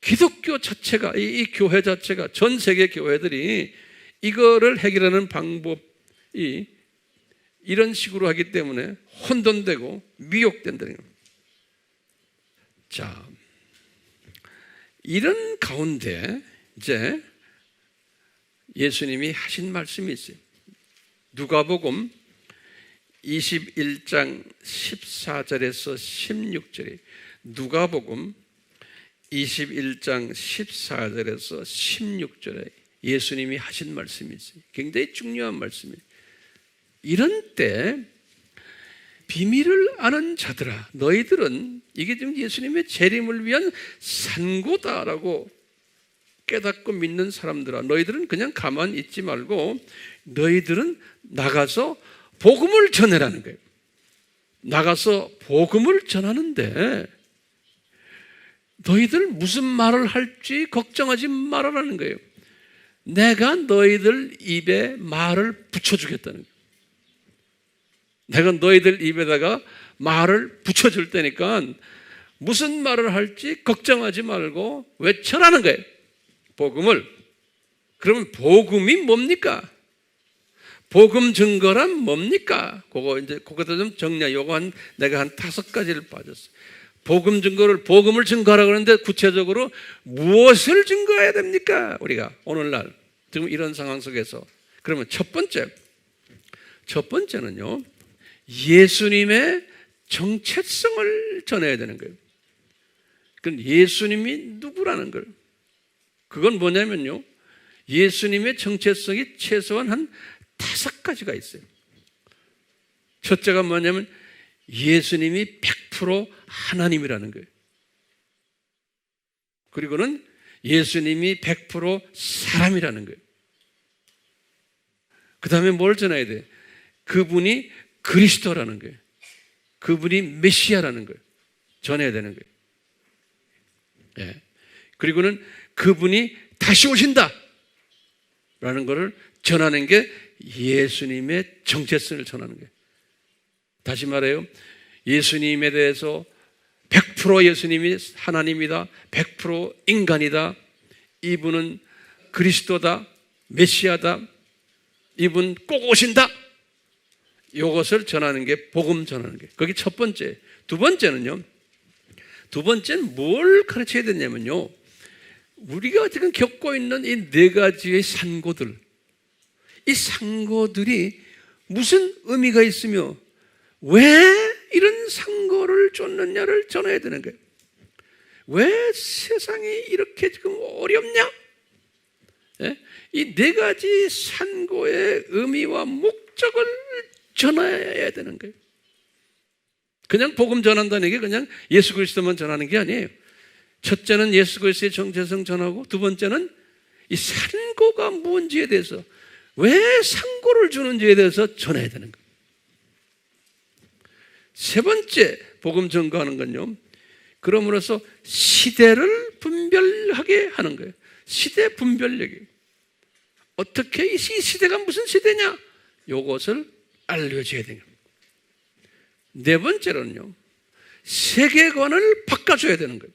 기독교 자체가, 이 교회 자체가, 전 세계 교회들이 이거를 해결하는 방법이 이런 식으로 하기 때문에 혼돈되고 미혹된다는 거예요. 자, 이런 가운데 이제 예수님이 하신 말씀이 있어요. 누가복음 21장 14절에서 16절에, 누가복음 21장 14절에서 16절에 예수님이 하신 말씀이 있어요. 굉장히 중요한 말씀이에요. 이런 때 비밀을 아는 자들아, 너희들은 이게 지금 예수님의 재림을 위한 산고다라고 깨닫고 믿는 사람들아, 너희들은 그냥 가만히 있지 말고 너희들은 나가서 복음을 전해라는 거예요. 나가서 복음을 전하는데 너희들 무슨 말을 할지 걱정하지 말아라는 거예요. 내가 너희들 입에 말을 붙여주겠다는 거예요. 내가 너희들 입에다가 말을 붙여줄 테니까 무슨 말을 할지 걱정하지 말고 외쳐라는 거예요. 복음을. 그러면 복음이 뭡니까? 복음 증거란 뭡니까? 그거도 좀 정리해. 요거 내가 한 5가지를 빠졌어요. 복음 증거를, 복음을 증거하라고 그러는데 구체적으로 무엇을 증거해야 됩니까? 우리가 오늘날 지금 이런 상황 속에서. 그러면 첫 번째는요, 예수님의 정체성을 전해야 되는 거예요. 그건 예수님이 누구라는 걸. 그건 뭐냐면요, 예수님의 정체성이 최소한 한 5가지가 있어요. 첫째가 뭐냐면 예수님이 100% 하나님이라는 거예요. 그리고는 예수님이 100% 사람이라는 거예요. 그 다음에 뭘 전해야 돼? 그분이 그리스도라는 거예요. 그분이 메시아라는 거예요. 전해야 되는 거예요. 예. 그리고는 그분이 다시 오신다 라는 것을 전하는 게 예수님의 정체성을 전하는 거예요. 다시 말해요, 예수님에 대해서 100% 예수님이 하나님이다, 100% 인간이다, 이분은 그리스도다, 메시아다, 이분 꼭 오신다, 이것을 전하는 게 복음 전하는 게, 그게 첫 번째. 두 번째는 뭘 가르쳐야 되냐면요, 우리가 지금 겪고 있는 이 4가지의 산고들, 이 산고들이 무슨 의미가 있으며 왜 이런 산고를 쫓느냐를 전해야 되는 거예요. 왜 세상이 이렇게 지금 어렵냐? 예? 이 4가지 산고의 의미와 목적을 전해야 되는 거예요. 그냥 복음 전한다는 게 그냥 예수 그리스도만 전하는 게 아니에요. 첫째는 예수 그리스도의 정체성 전하고, 두 번째는 이 산고가 뭔지에 대해서, 왜 산고를 주는지에 대해서 전해야 되는 거예요. 세 번째 복음 전가하는 건요, 그럼으로써 시대를 분별하게 하는 거예요. 시대 분별력이. 어떻게 이 시대가 무슨 시대냐? 이것을 알려줘야 돼요. 네 번째로는요, 세계관을 바꿔줘야 되는 거예요.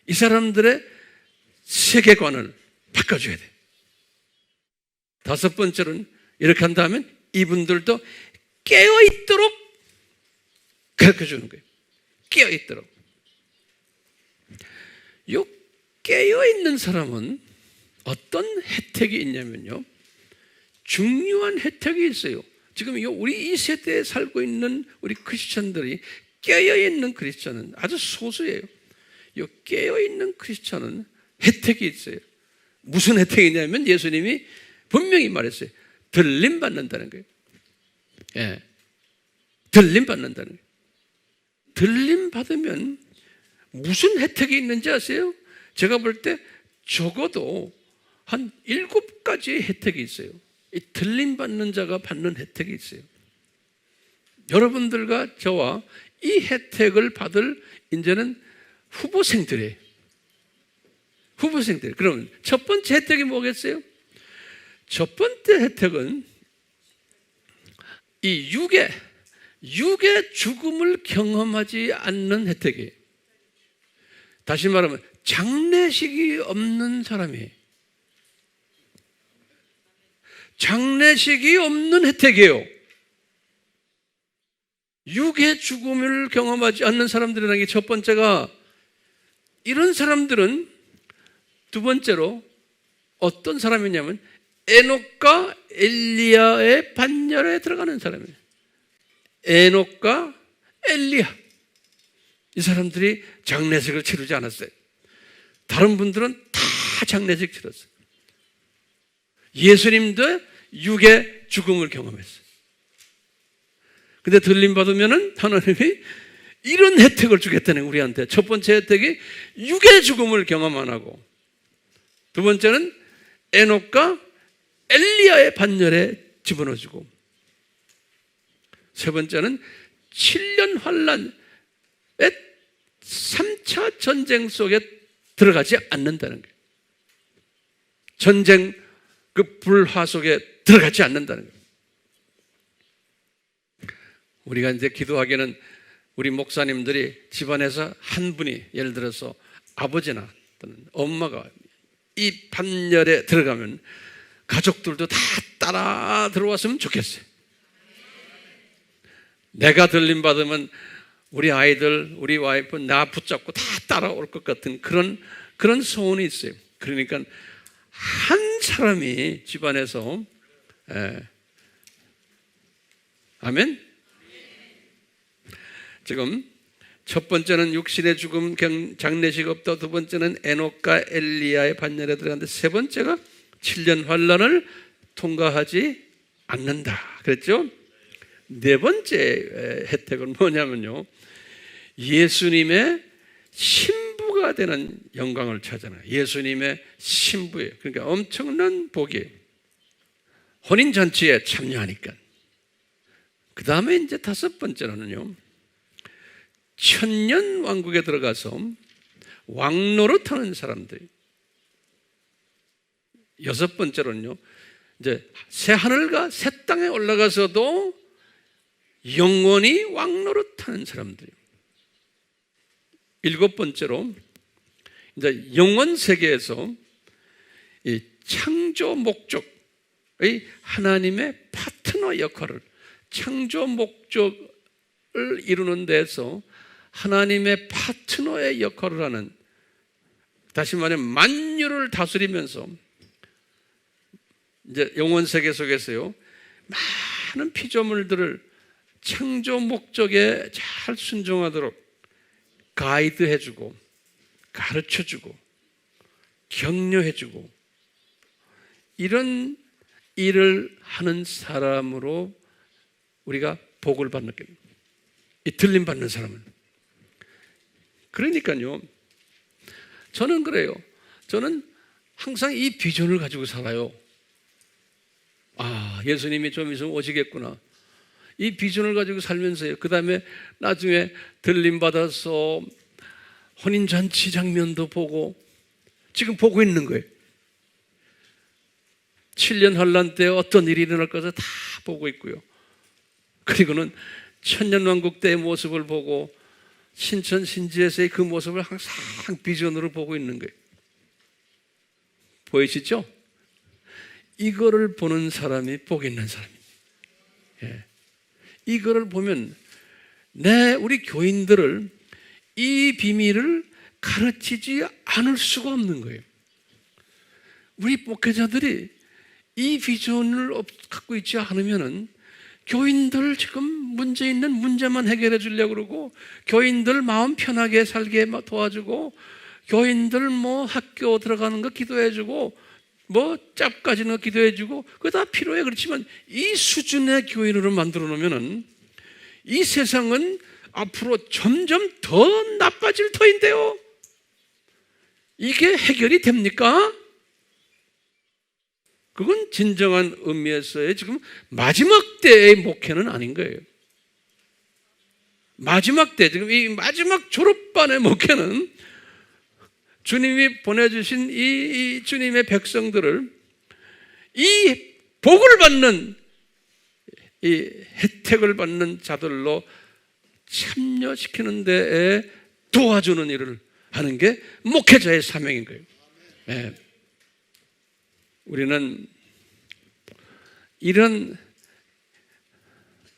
이 사람들의 세계관을 바꿔줘야 돼요. 다섯 번째로는 이렇게 한다면 이분들도 깨어있도록 가르쳐주는 거예요. 깨어있도록. 이 깨어있는 사람은 어떤 혜택이 있냐면요, 중요한 혜택이 있어요. 지금 우리 이 세대에 살고 있는 우리 크리스천들이 깨어있는 크리스천은 아주 소수예요. 이 깨어있는 크리스천은 혜택이 있어요. 무슨 혜택이냐면 예수님이 분명히 말했어요. 들림 받는다는 거예요. 예. 들림 받는다는 거예요. 들림 받으면 무슨 혜택이 있는지 아세요? 제가 볼 때 적어도 한 7가지의 혜택이 있어요. 이 들림 받는 자가 받는 혜택이 있어요. 여러분들과 저와 이 혜택을 받을 이제는 후보생들이에요. 후보생들. 그럼 첫 번째 혜택이 뭐겠어요? 첫 번째 혜택은 이 육의 죽음을 경험하지 않는 혜택이에요. 다시 말하면 장례식이 없는 사람이에요. 장례식이 없는 혜택이에요. 육의 죽음을 경험하지 않는 사람들이라는 게 첫 번째가, 이런 사람들은 두 번째로 어떤 사람이냐면 에녹과 엘리야의 반열에 들어가는 사람이에요. 에녹과 엘리야, 이 사람들이 장례식을 치르지 않았어요. 다른 분들은 다 장례식 치렀어요. 예수님도 육의 죽음을 경험했어요. 근데 들림 받으면은 하나님이 이런 혜택을 주겠다는 거예요, 우리한테. 첫 번째 혜택이 육의 죽음을 경험 안 하고, 두 번째는 에녹과 엘리야의 반열에 집어넣어주고, 세 번째는 7년 환란의 3차 전쟁 속에 들어가지 않는다는 거예요. 전쟁 그 불화 속에 들어가지 않는다는 거예요. 우리가 이제 기도하기에는 우리 목사님들이 집안에서 한 분이, 예를 들어서 아버지나 또는 엄마가 이 반열에 들어가면 가족들도 다 따라 들어왔으면 좋겠어요. 내가 들림 받으면 우리 아이들, 우리 와이프 나 붙잡고 다 따라올 것 같은 그런 소원이 있어요. 그러니까 한 사람이 집안에서, 아멘? 지금 첫 번째는 육신의 죽음, 장례식 없다. 두 번째는 에녹과 엘리야의 반열에 들어갔는데 세 번째가 7년 환란을 통과하지 않는다 그랬죠? 네 번째 혜택은 뭐냐면요, 예수님의 신부가 되는 영광을 찾아요. 예수님의 신부예요. 그러니까 엄청난 복이에요. 혼인잔치에 참여하니까. 그 다음에 이제 다섯 번째로는요, 천년 왕국에 들어가서 왕노릇하는 사람들. 여섯 번째로는요, 이제 새 하늘과 새 땅에 올라가서도 영원히 왕노릇하는 사람들. 일곱 번째로 이제 영원 세계에서 이 창조 목적의 하나님의 파트너 역할을, 창조 목적을 이루는 데서 하나님의 파트너의 역할을 하는, 다시 말하면 만유를 다스리면서 이제 영원 세계 속에서요, 많은 피조물들을 창조 목적에 잘 순종하도록 가이드해주고 가르쳐주고 격려해주고 이런 일을 하는 사람으로 우리가 복을 받는 거예요. 이 들림 받는 사람은. 그러니까요, 저는 그래요. 저는 항상 이 비전을 가지고 살아요. 아, 예수님이 좀 있으면 오시겠구나. 이 비전을 가지고 살면서요, 그 다음에 나중에 들림 받아서 혼인잔치 장면도 보고 지금 보고 있는 거예요. 7년 환란 때 어떤 일이 일어날 것을 다 보고 있고요. 그리고는 천년왕국 때의 모습을 보고 신천 신지에서의 그 모습을 항상 비전으로 보고 있는 거예요. 보이시죠? 이거를 보는 사람이 복 있는 사람입니다. 예. 이거를 보면 우리 교인들을 이 비밀을 가르치지 않을 수가 없는 거예요. 우리 목회자들이 이 비전을 갖고 있지 않으면은 교인들 지금 문제 있는 문제만 해결해 주려고 그러고, 교인들 마음 편하게 살게 도와주고, 교인들 학교 들어가는 거 기도해 주고, 짭 까지는 거 기도해 주고, 그거 다 필요해. 그렇지만 이 수준의 교인으로 만들어 놓으면은 이 세상은 앞으로 점점 더 나빠질 터인데요. 이게 해결이 됩니까? 그건 진정한 의미에서의 지금 마지막 때의 목회는 아닌 거예요. 마지막 때, 지금 이 마지막 졸업반의 목회는 주님이 보내주신 이 주님의 백성들을 이 복을 받는, 이 혜택을 받는 자들로 참여시키는 데에 도와주는 일을 하는 게 목회자의 사명인 거예요. 네. 우리는 이런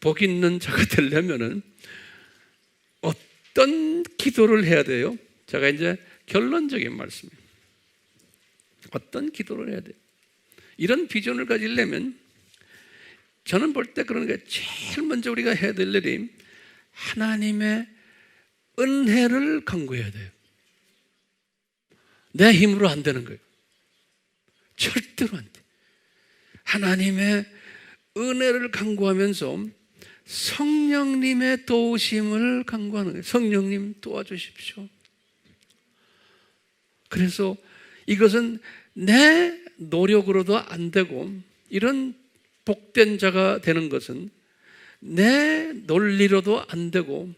복 있는 자가 되려면은 어떤 기도를 해야 돼요? 제가 이제 결론적인 말씀이에요. 어떤 기도를 해야 돼요? 이런 비전을 가지려면 저는 볼 때 그런 게 제일 먼저 우리가 해야 될 일이 하나님의 은혜를 간구해야 돼요. 내 힘으로 안 되는 거예요. 절대로 안 돼. 하나님의 은혜를 간구하면서 성령님의 도우심을 간구하는 거예요. 성령님 도와주십시오. 그래서 이것은 내 노력으로도 안 되고, 이런 복된 자가 되는 것은 내 논리로도 안 되고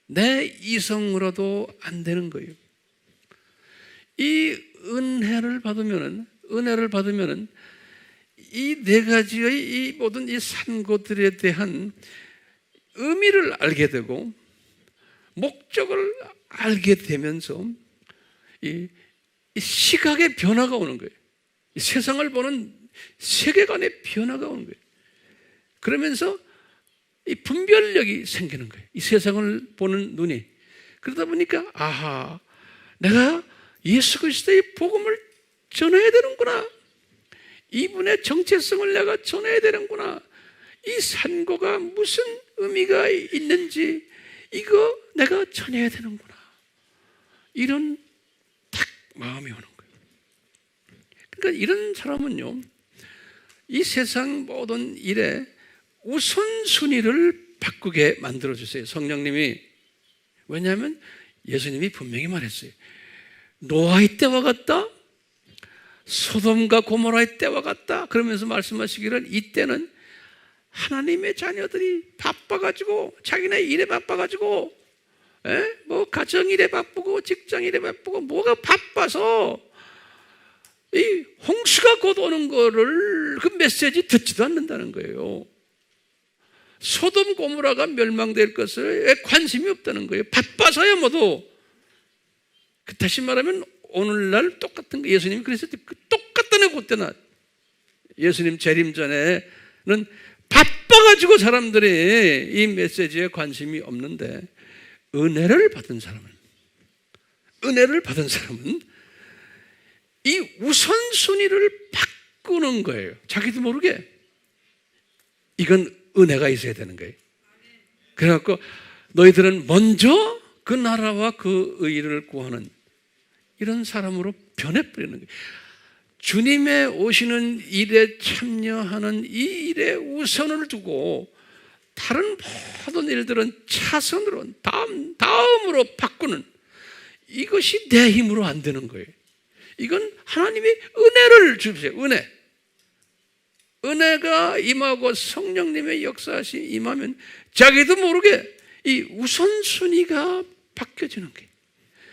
내 이성으로도 안 되는 거예요. 이 은혜를 받으면은 이 네 가지의 이 모든 이 산고들에 대한 의미를 알게 되고 목적을 알게 되면서 이 시각의 변화가 오는 거예요. 이 세상을 보는 세계관의 변화가 오는 거예요. 그러면서 이 분별력이 생기는 거예요. 이 세상을 보는 눈이. 그러다 보니까 아하, 내가 예수 그리스도의 복음을 전해야 되는구나. 이분의 정체성을 내가 전해야 되는구나. 이 산고가 무슨 의미가 있는지, 이거 내가 전해야 되는구나. 이런 딱 마음이 오는 거예요. 그러니까 이런 사람은요, 이 세상 모든 일에 우선순위를 바꾸게 만들어주세요, 성령님이. 왜냐하면 예수님이 분명히 말했어요. 노아의 때와 같다, 소돔과 고모라의 때와 같다 그러면서 말씀하시기를, 이때는 하나님의 자녀들이 바빠가지고, 자기네 일에 바빠가지고, 뭐 가정일에 바쁘고 직장일에 바쁘고 뭐가 바빠서 이 홍수가 곧 오는 거를, 그 메시지 듣지도 않는다는 거예요. 소돔 고모라가 멸망될 것에 관심이 없다는 거예요. 바빠서요 모두. 다시 말하면 오늘날 똑같은 거, 예수님이 그랬을 때 똑같다는 그때나 예수님 재림 전에는 바빠가지고 사람들이 이 메시지에 관심이 없는데, 은혜를 받은 사람은 이 우선순위를 바꾸는 거예요. 자기도 모르게. 이건 은혜가 있어야 되는 거예요. 그래갖고 너희들은 먼저 그 나라와 그 의를 구하는 이런 사람으로 변해버리는 거예요. 주님의 오시는 일에 참여하는 이 일에 우선을 두고 다른 모든 일들은 차선으로 다음으로 바꾸는, 이것이 내 힘으로 안 되는 거예요. 이건 하나님이 은혜를 주세요. 은혜가 임하고 성령님의 역사하시 임하면 자기도 모르게 이 우선순위가 바뀌어지는 거예요.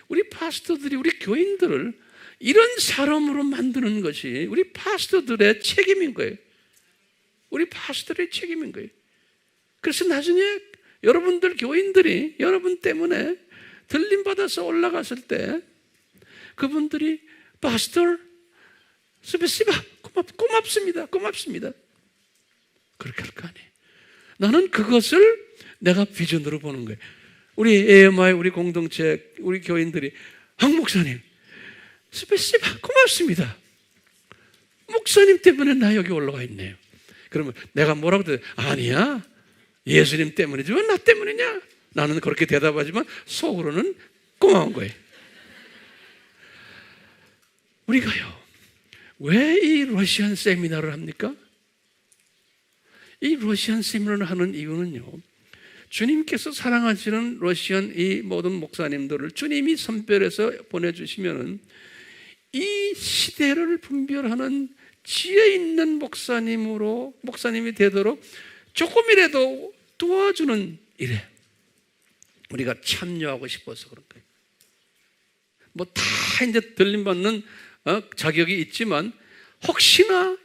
우리 파스터들이 우리 교인들을 이런 사람으로 만드는 것이 우리 파스터들의 책임인 거예요. 우리 파스터들의 책임인 거예요. 그래서 나중에 여러분들 교인들이 여러분 때문에 들림받아서 올라갔을 때 그분들이 파스터 스페시바 고맙습니다 그렇게 할 거 아니에요. 나는 그것을 내가 비전으로 보는 거예요. 우리 AMI 우리 공동체 우리 교인들이 황 목사님 스페시바 고맙습니다. 목사님 때문에 나 여기 올라가 있네요. 그러면 내가 뭐라고 돼? 아니야, 예수님 때문이지 왜 나 때문이냐? 나는 그렇게 대답하지만 속으로는 고마운 거예요. 우리가요, 왜 이 러시안 세미나를 합니까? 이 러시안 세미나를 하는 이유는요, 주님께서 사랑하시는 러시안 이 모든 목사님들을 주님이 선별해서 보내주시면은 이 시대를 분별하는 지혜 있는 목사님이 되도록 조금이라도 도와주는 일에 우리가 참여하고 싶어서 그런 거예요. 뭐 다 이제 들림받는 자격이 있지만 혹시나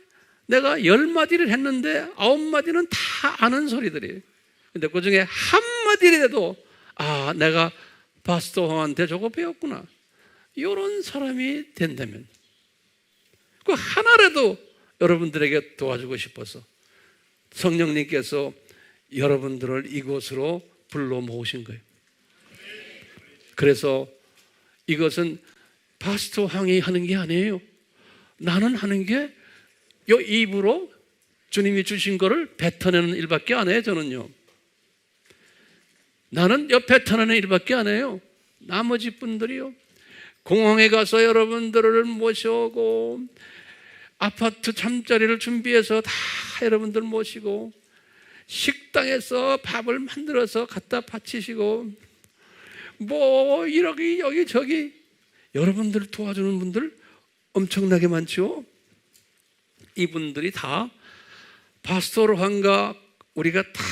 내가 10마디를 했는데 9마디는 다 아는 소리들이에요. 근데 그 중에 한마디라도 내가 파스터 황한테 저거 배웠구나, 이런 사람이 된다면 그 하나라도 여러분들에게 도와주고 싶어서 성령님께서 여러분들을 이곳으로 불러 모으신 거예요. 그래서 이것은 파스터 황이 하는 게 아니에요. 나는 하는 게 요 입으로 주님이 주신 거를 뱉어내는 일밖에 안 해요. 저는요, 나는 요 뱉어내는 일밖에 안 해요. 나머지 분들이요, 공항에 가서 여러분들을 모셔오고 아파트 잠자리를 준비해서 다 여러분들 모시고 식당에서 밥을 만들어서 갖다 바치시고 뭐 이러기 여기 저기 여러분들 도와주는 분들 엄청나게 많죠. 이분들이 다 파스토르 황과 우리가 다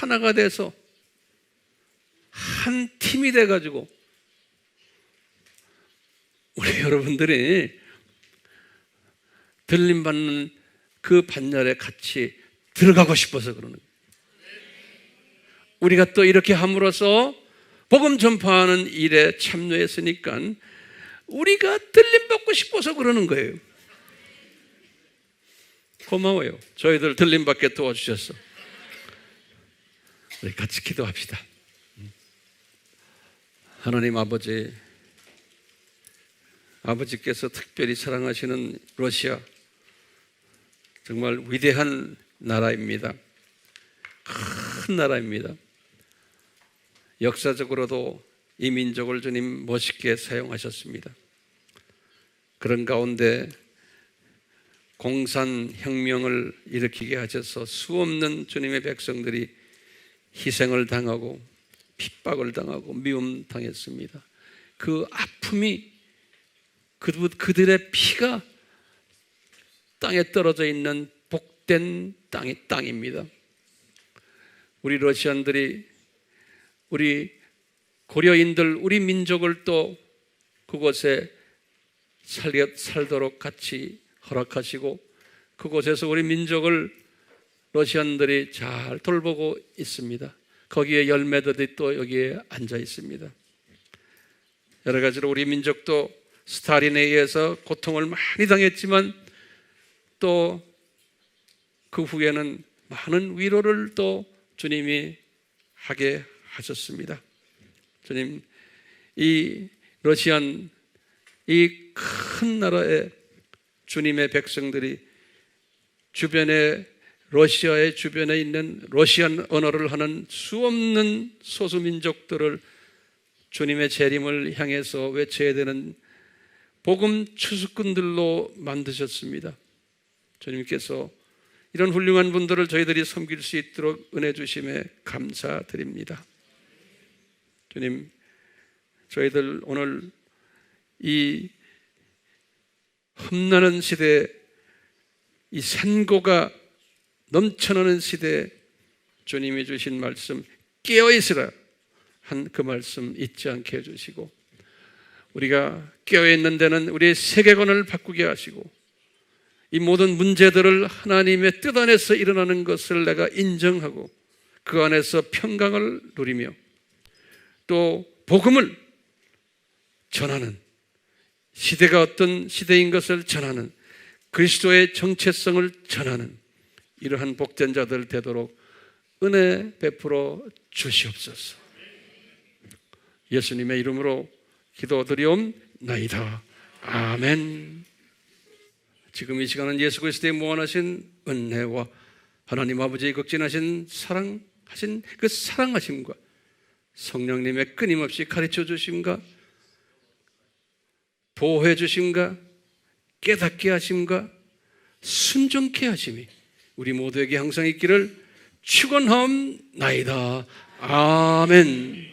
하나가 돼서 한 팀이 돼가지고 우리 여러분들이 들림받는 그 반열에 같이 들어가고 싶어서 그러는 거예요. 우리가 또 이렇게 함으로써 복음 전파하는 일에 참여했으니까 우리가 들림받고 싶어서 그러는 거예요. 고마워요. 저희들 들림받게 도와주셔서. 우리 같이 기도합시다. 하나님 아버지께서 특별히 사랑하시는 러시아, 정말 위대한 나라입니다. 큰 나라입니다. 역사적으로도 이 민족을 주님 멋있게 사용하셨습니다. 그런 가운데 공산혁명을 일으키게 하셔서 수없는 주님의 백성들이 희생을 당하고 핍박을 당하고 미움당했습니다. 그 아픔이 그들의 피가 땅에 떨어져 있는 복된 땅입니다. 우리 러시안들이 우리 고려인들 우리 민족을 또 그곳에 살도록 같이 허락하시고 그곳에서 우리 민족을 러시안들이 잘 돌보고 있습니다. 거기에 열매들이 또 여기에 앉아 있습니다. 여러 가지로 우리 민족도 스탈린에 의해서 고통을 많이 당했지만 또 그 후에는 많은 위로를 또 주님이 하게 하셨습니다. 주님, 이 러시안 이 큰 나라의 주님의 백성들이 주변에 러시아의 주변에 있는 러시안 언어를 하는 수없는 소수민족들을 주님의 재림을 향해서 외쳐야 되는 복음 추수꾼들로 만드셨습니다. 주님께서 이런 훌륭한 분들을 저희들이 섬길 수 있도록 은혜 주심에 감사드립니다. 주님, 저희들 오늘 이 험난한 시대, 이 산고가 넘쳐나는 시대에 주님이 주신 말씀 깨어있으라 한 그 말씀 잊지 않게 해주시고 우리가 깨어있는 데는 우리의 세계관을 바꾸게 하시고 이 모든 문제들을 하나님의 뜻 안에서 일어나는 것을 내가 인정하고 그 안에서 평강을 누리며 또 복음을 전하는 시대가 어떤 시대인 것을 전하는 그리스도의 정체성을 전하는 이러한 복된 자들 되도록 은혜 베풀어 주시옵소서. 예수님의 이름으로 기도드리옵나이다. 아멘. 지금 이 시간은 예수 그리스도의 무한하신 은혜와 하나님 아버지의 극진하신 사랑하신 그 사랑하심과 성령님의 끊임없이 가르쳐 주심과 보호해 주심과 깨닫게 하심과 순종케 하심이 우리 모두에게 항상 있기를 축원하옵나이다. 아멘.